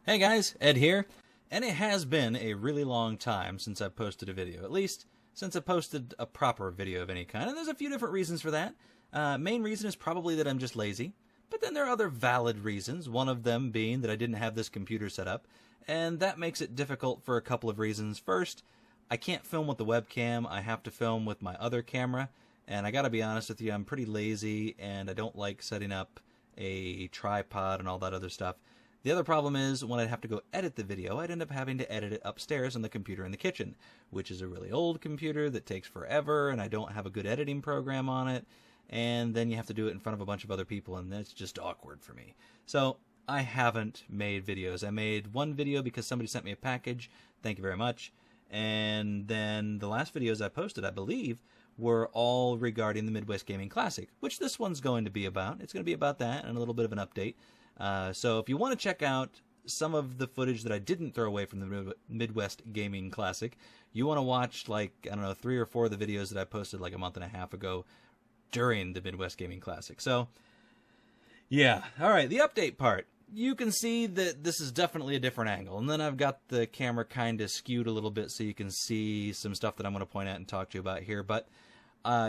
Hey guys, Ed here, and it has been a really long time since I've posted a video, at least since I posted a proper video of any kind, and there's a few different reasons for that. Main reason is probably that I'm just lazy, but then there are other valid reasons, one of them being that I didn't have this computer set up, and that makes it difficult for a couple of reasons. First, I can't film with the webcam, I have to film with my other camera, and I gotta be honest with you, I'm pretty lazy, and I don't like setting up a tripod and all that other stuff. The other problem is, when I'd have to go edit the video, I'd end up having to edit it upstairs on the computer in the kitchen, which is a really old computer that takes forever, and I don't have a good editing program on it, and then you have to do it in front of a bunch of other people, and that's just awkward for me. So, I haven't made videos. I made one video because somebody sent me a package, thank you very much, and then the last videos I posted, I believe, were all regarding the Midwest Gaming Classic, which this one's going to be about. It's going to be about that, and a little bit of an update. So if you want to check out some of the footage that I didn't throw away from the Midwest Gaming Classic, you want to watch, like, I don't know, 3 or 4 of the videos that I posted like a month and a half ago during the Midwest Gaming Classic. So, yeah. Alright, the update part. You can see that this is definitely a different angle, and then I've got the camera kind of skewed a little bit so you can see some stuff that I'm going to point out and talk to you about here, but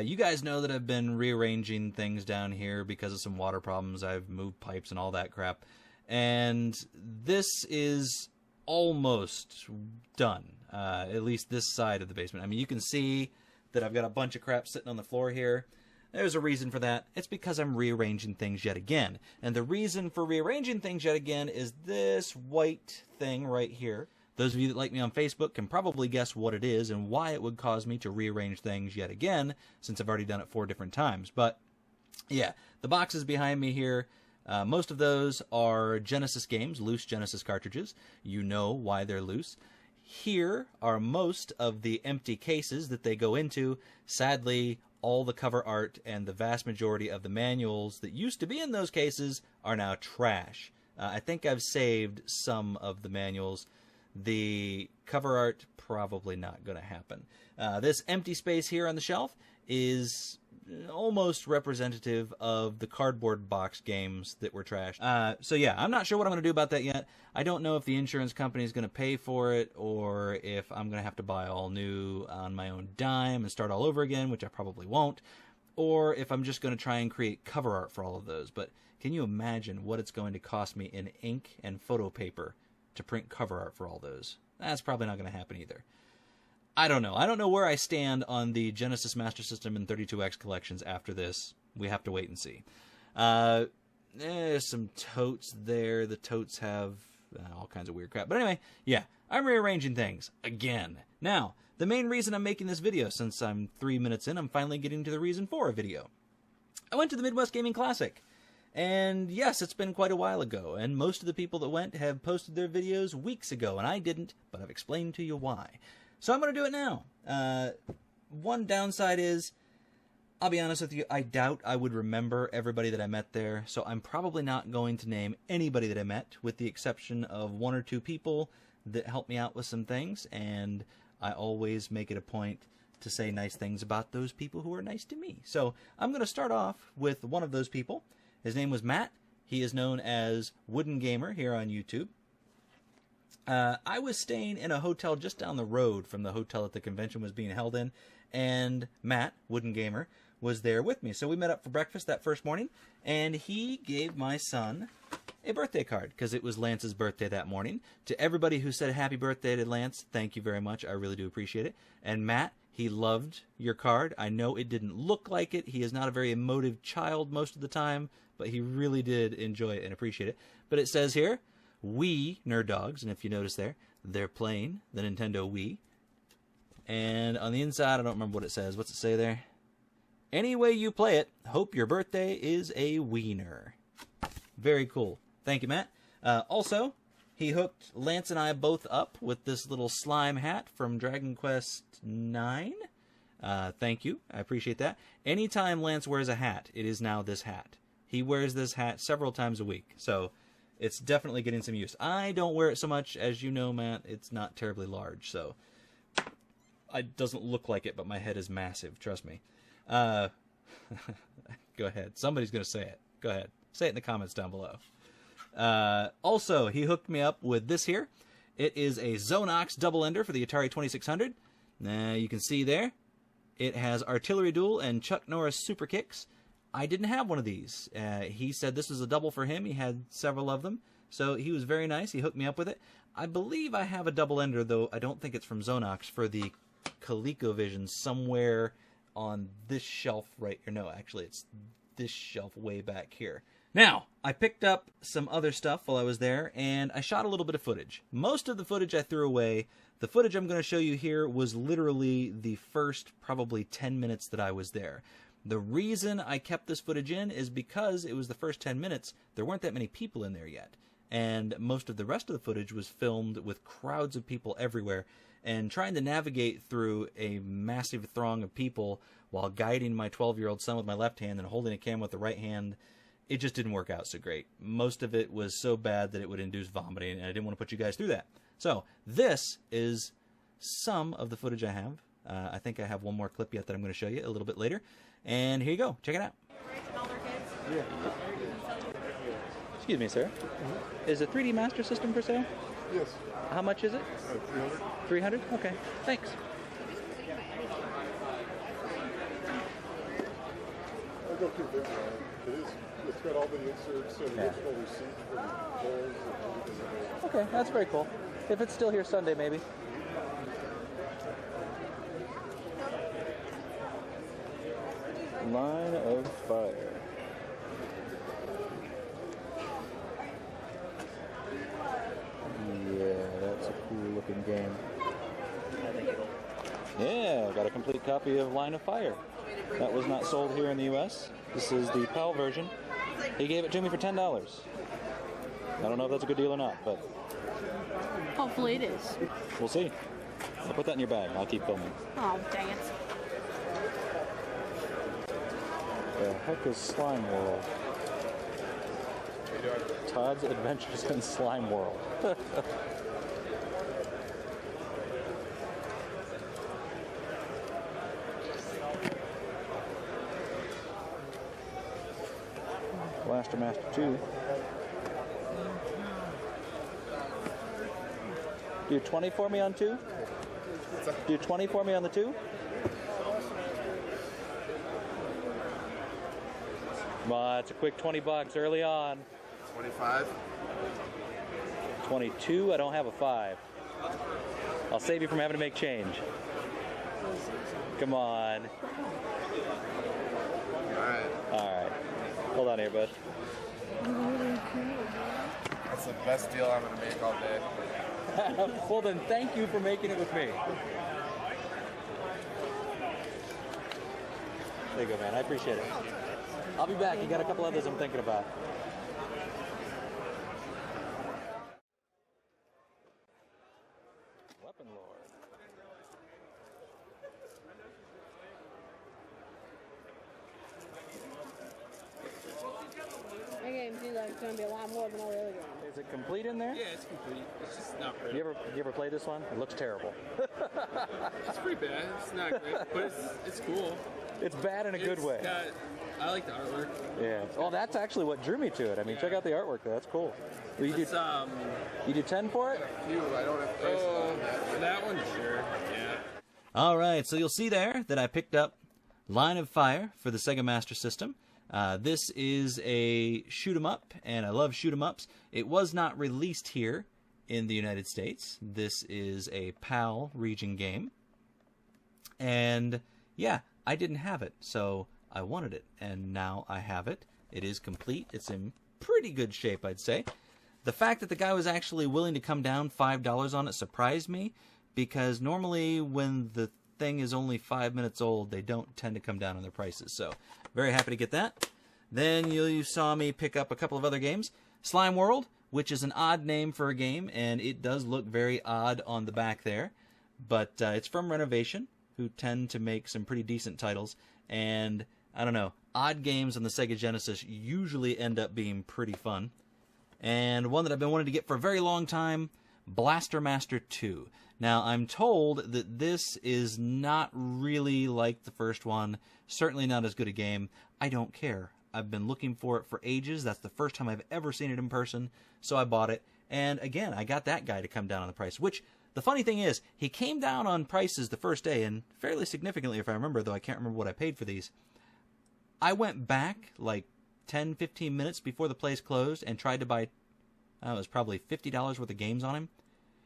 you guys know that I've been rearranging things down here because of some water problems. I've moved pipes and all that crap. And this is almost done, at least this side of the basement. I mean, you can see that I've got a bunch of crap sitting on the floor here. There's a reason for that. It's because I'm rearranging things yet again. And the reason for rearranging things yet again is this white thing right here. Those of you that like me on Facebook can probably guess what it is and why it would cause me to rearrange things yet again, since I've already done it 4 different times. But, yeah, the boxes behind me here, most of those are Genesis games, loose Genesis cartridges. You know why they're loose. Here are most of the empty cases that they go into. Sadly, all the cover art and the vast majority of the manuals that used to be in those cases are now trash. I think I've saved some of the manuals. The cover art, probably not going to happen. This empty space here on the shelf is almost representative of the cardboard box games that were trashed. So yeah, I'm not sure what I'm going to do about that yet. I don't know if the insurance company is going to pay for it, or if I'm going to have to buy all new on my own dime and start all over again, which I probably won't, or if I'm just going to try and create cover art for all of those. But can you imagine what it's going to cost me in ink and photo paper to print cover art for all those? That's probably not going to happen either. I don't know. I don't know where I stand on the Genesis Master System and 32X collections after this. We have to wait and see. There's some totes there. The totes have all kinds of weird crap. But anyway, yeah, I'm rearranging things again. Now, the main reason I'm making this video, since I'm 3 minutes in, I'm finally getting to the reason for a video. I went to the Midwest Gaming Classic. And yes, it's been quite a while ago, and most of the people that went have posted their videos weeks ago, and I didn't, but I've explained to you why. So I'm going to do it now. One downside is, I'll be honest with you, I doubt I would remember everybody that I met there, so I'm probably not going to name anybody that I met, with the exception of 1 or 2 people that helped me out with some things, and I always make it a point to say nice things about those people who are nice to me. So I'm going to start off with one of those people. His name was Matt. He is known as WoodenGamer here on YouTube. I was staying in a hotel just down the road from the hotel that the convention was being held in, and Matt, WoodenGamer, was there with me. So we met up for breakfast that first morning, and he gave my son a birthday card, because it was Lance's birthday that morning. To everybody who said happy birthday to Lance, thank you very much. I really do appreciate it. And Matt, he loved your card. I know it didn't look like it. He is not a very emotive child most of the time, but he really did enjoy it and appreciate it. But it says here, Wii Nerd Dogs, and if you notice there, they're playing the Nintendo Wii. And on the inside, I don't remember what it says. What's it say there? Any way you play it, hope your birthday is a wiener. Very cool. Thank you, Matt. Also, he hooked Lance and I both up with this little slime hat from Dragon Quest IX. Thank you. I appreciate that. Anytime Lance wears a hat, it is now this hat. He wears this hat several times a week, so it's definitely getting some use. I don't wear it so much, as you know, Matt. It's not terribly large, so it doesn't look like it, but my head is massive, trust me. Go ahead. Somebody's going to say it. Go ahead. Say it in the comments down below. Also, he hooked me up with this here. It is a Zonox double ender for the Atari 2600. You can see there, it has artillery duel and Chuck Norris super kicks. I didn't have one of these. He said this was a double for him. He had several of them, so he was very nice. He hooked me up with it. I believe I have a double ender, though I don't think it's from Zonox, for the ColecoVision somewhere on this shelf right here. No, actually, it's this shelf way back here. Now, I picked up some other stuff while I was there, and I shot a little bit of footage. Most of the footage I threw away. The footage I'm going to show you here was literally the first probably 10 minutes that I was there. The reason I kept this footage in is because it was the first 10 minutes. There weren't that many people in there yet. And most of the rest of the footage was filmed with crowds of people everywhere. And trying to navigate through a massive throng of people while guiding my 12-year-old son with my left hand and holding a camera with the right hand, it just didn't work out so great. Most of it was so bad that it would induce vomiting, and I didn't want to put you guys through that. So this is some of the footage I have. I think I have one more clip yet that I'm going to show you a little bit later. And here you go. Check it out. Yeah. Excuse me, sir. Is a 3D Master System for sale? Yes. How much is it? 300. 300? Okay. Thanks. I'll go through this one. It's got all the inserts and Yeah. original receipt for the polls and everything. Okay, that's very cool. If it's still here Sunday, maybe. Line of Fire. Yeah, that's a cool looking game. Yeah, got a complete copy of Line of Fire. That was not sold here in the US. This is the PAL version. He gave it to me for $10. I don't know if that's a good deal or not, but Hopefully it is. we'll see. I'll put that in your bag. I'll keep filming. Oh, dang it. The heck is Slime World? Todd's Adventures in Slime World. Blaster Master 2. Do 20 for me on 2? Do 20 for me on the 2? Come on, it's a quick 20 bucks early on. 25. 22, I don't have a 5. I'll save you from having to make change. Come on. Alright. Alright. Hold on here, bud. That's the best deal I'm going to make all day. Well then, thank you for making it with me. There you go, man. I appreciate it. I'll be back. You got a couple others I'm thinking about. Weapon Lord. That game seems like it's going to be a lot more than all the other games. Is it complete in there? Yeah, it's complete. It's just not pretty. You ever play this one? It looks terrible. It's pretty bad. It's not great, but it's cool. It's bad in a good way. I like the artwork. Yeah. Well, that's actually what drew me to it. I mean, check out the artwork there. That's cool. You do, you do 10 for it? I don't have prices on that. For that one, sure. Yeah. All right, so you'll see there that I picked up Line of Fire for the Sega Master System. This is a shoot 'em up, and I love shoot 'em ups. It was not released here in the United States. This is a PAL region game. And yeah, I didn't have it, so I wanted it, and now I have it. It is complete. It's in pretty good shape, I'd say. The fact that the guy was actually willing to come down $5 on it surprised me, because normally when the thing is only 5 minutes old, they don't tend to come down on their prices. So, very happy to get that. Then you saw me pick up a couple of other games. Slime World, which is an odd name for a game, and it does look very odd on the back there. But it's from Renovation, who tend to make some pretty decent titles. And, I don't know, odd games on the Sega Genesis usually end up being pretty fun. And one that I've been wanting to get for a very long time, Blaster Master 2. Now, I'm told that this is not really like the first one, certainly not as good a game. I don't care. I've been looking for it for ages. That's the first time I've ever seen it in person, so I bought it. And again, I got that guy to come down on the price, which the funny thing is, he came down on prices the first day, and fairly significantly if I remember, though I can't remember what I paid for these. I went back like 10, 15 minutes before the place closed and tried to buy, it was probably $50 worth of games on him.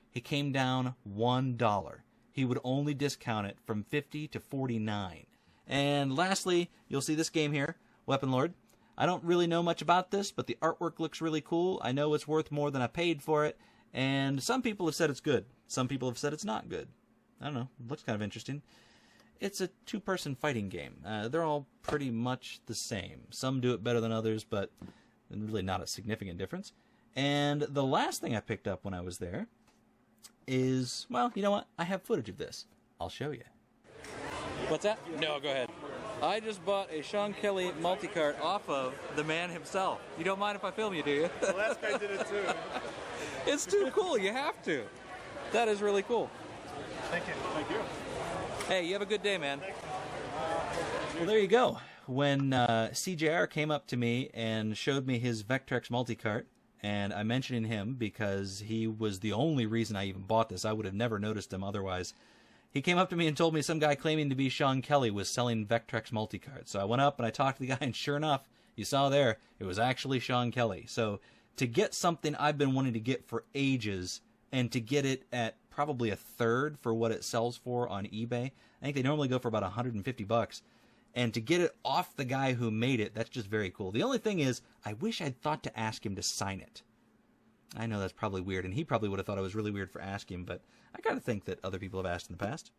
He came down $1. He would only discount it from $50 to $49. And lastly, you'll see this game here, Weapon Lord. I don't really know much about this, but the artwork looks really cool. I know it's worth more than I paid for it, and some people have said it's good. Some people have said it's not good. I don't know. It looks kind of interesting. It's a two-person fighting game. They're all pretty much the same. Some do it better than others, but really not a significant difference. And the last thing I picked up when I was there is, well, you know what? I have footage of this. I'll show you. What's that? No, go ahead. I just bought a Sean Kelly multi-cart off of the man himself. You don't mind if I film you, do you? The last guy did it too. It's too cool. You have to. That is really cool. Thank you. Thank you. Hey, you have a good day, man. Well, there you go. When SeeJayAre came up to me and showed me his Vectrex multi-cart, and I mentioned him because he was the only reason I even bought this. I would have never noticed him otherwise. He came up to me and told me some guy claiming to be Sean Kelly was selling Vectrex multi-carts. So I went up and I talked to the guy, and sure enough, you saw there, it was actually Sean Kelly. So to get something I've been wanting to get for ages, and to get it at probably a third for what it sells for on eBay, I think they normally go for about $150. And to get it off the guy who made it, that's just very cool. The only thing is, I wish I'd thought to ask him to sign it. I know that's probably weird, and he probably would have thought it was really weird for asking, but I gotta think that other people have asked in the past.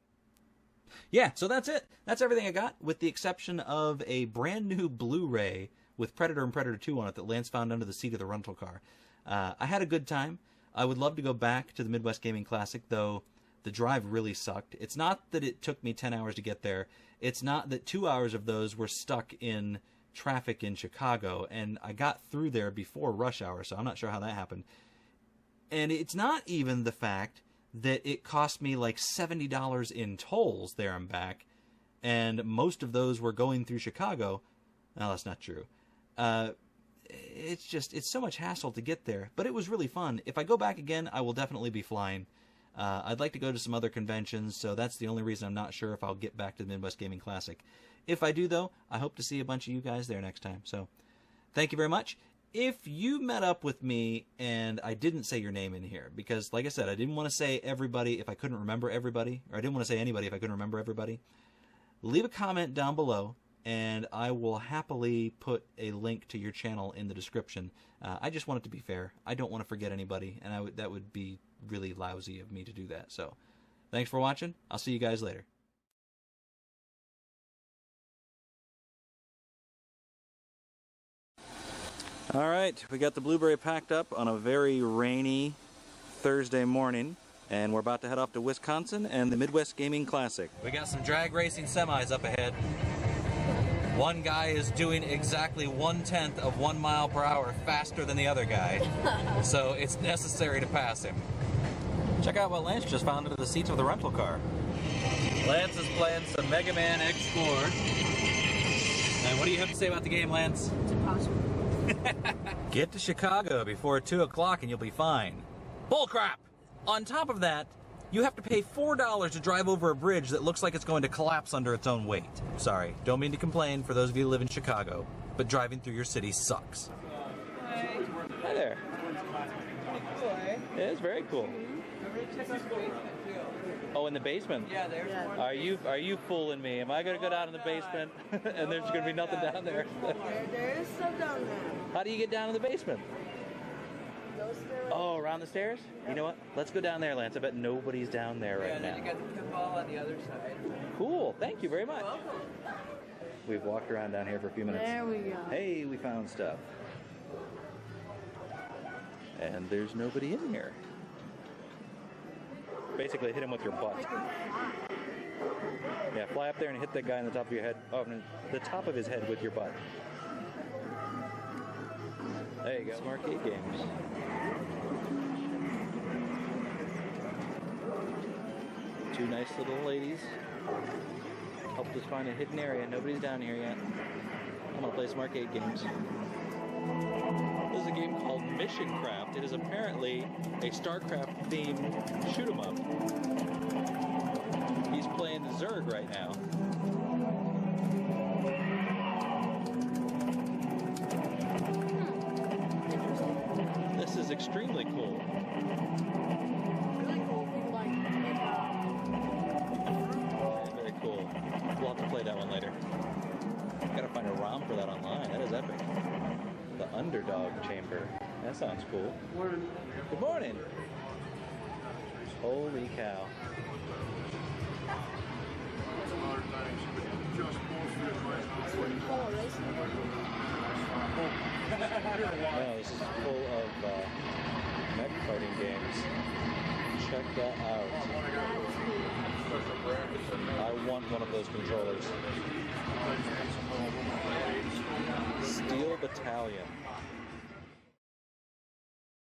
Yeah, so that's it. That's everything I got, with the exception of a brand new Blu-ray with Predator and Predator 2 on it that Lance found under the seat of the rental car. I had a good time. I would love to go back to the Midwest Gaming Classic, though the drive really sucked. It's not that it took me 10 hours to get there. It's not that 2 hours of those were stuck in traffic in Chicago, and I got through there before rush hour, so I'm not sure how that happened. And it's not even the fact that it cost me like $70 in tolls there and back, and most of those were going through Chicago. No, that's not true. It's so much hassle to get there, but it was really fun. If I go back again, I will definitely be flying. I'd like to go to some other conventions, so that's the only reason I'm not sure if I'll get back to the Midwest Gaming Classic. If I do, though, I hope to see a bunch of you guys there next time. So, thank you very much. If you met up with me and I didn't say your name in here, because, like I said, I didn't want to say everybody if I couldn't remember everybody, or I didn't want to say anybody if I couldn't remember everybody, leave a comment down below, and I will happily put a link to your channel in the description. I just want it to be fair. I don't want to forget anybody, and that would be really lousy of me to do that. So, thanks for watching. I'll see you guys later. All right, we got the Blueberry packed up on a very rainy Thursday morning, and we're about to head off to Wisconsin and the Midwest Gaming Classic. We got some drag racing semis up ahead. One guy is doing exactly 1/10 of 1 mile per hour faster than the other guy, so it's necessary to pass him. Check out what Lance just found under the seats of the rental car. Lance is playing some Mega Man X4. And what do you have to say about the game, Lance? It's impossible. Get to Chicago before 2 o'clock and you'll be fine. Bullcrap! On top of that, you have to pay $4 to drive over a bridge that looks like it's going to collapse under its own weight. Sorry, don't mean to complain for those of you who live in Chicago, but driving through your city sucks. Hi. Hi there. It is very cool. Oh, in the basement? Yeah, there's one. Are you fooling me? Am I going to go down in the basement and there's going to be nothing down there? There is stuff down there. How do you get down in the basement? Those stairs. Oh, around the stairs? You know what? Let's go down there, Lance. I bet nobody's down there right And then you now. got the pinball on the other side. Cool. Thank you very much. Welcome. We've walked around down here for a few minutes. There we go. Hey, we found stuff. And there's nobody in here. Basically, hit him with your butt. Yeah, fly up there and hit that guy on the top of your head. Oh, no, the top of his head with your butt. There you go. Some arcade games. Two nice little ladies helped us find a hidden area. Nobody's down here yet. I'm gonna play some arcade games. This is a game called Mission Craft. It is apparently a StarCraft themed shoot 'em up. He's playing Zerg right now. This is extremely cool. Really cool if you like Very cool. We'll have to play that one later. Gotta find a ROM for that online. That is epic. The Underdog Chamber. That sounds cool. Good morning. Holy cow. Wow, this is full of mech fighting games. Check that out. I want one of those controllers. Steel Battalion.